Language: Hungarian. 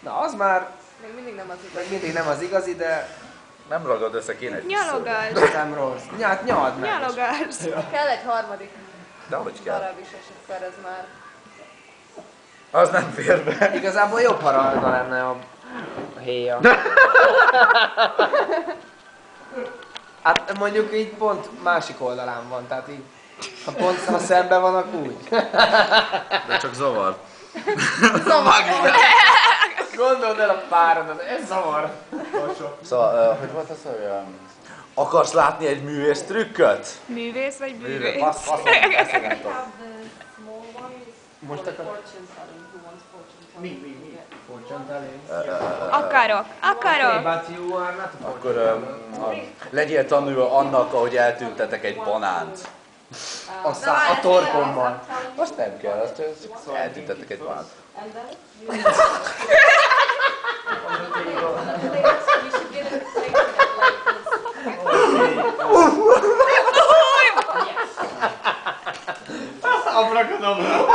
Na az már Még mindig nem az még igazi. mindig nem az igazi, de Nem ragad össze, kéne egy Nyalogász. nem rossz. Nyald meg. Nyalogász. Kell egy harmadik De hogy kell? darab is, és akkor ez már... Az nem fér be. Igazából jobb haralda lenne a héja. Hát mondjuk így pont másik oldalán van, tehát így ha pont szemben vannak úgy. De csak zavar. Gondold el a párodat, ez zavar. Szóval, hogy volt az, hogy akarsz látni egy művész trükköt? Művész vagy Művész, bűvész? faszom, ezt nem tudom. Most akar... Mi? Fortune telling. Akarok. Okay, but you are not a Akkor legyél tanulva annak, ahogy eltüntetek egy banánt. a torkommal. Azt nem kell, azt csak eltüntetek egy banánt. Abrakadabra.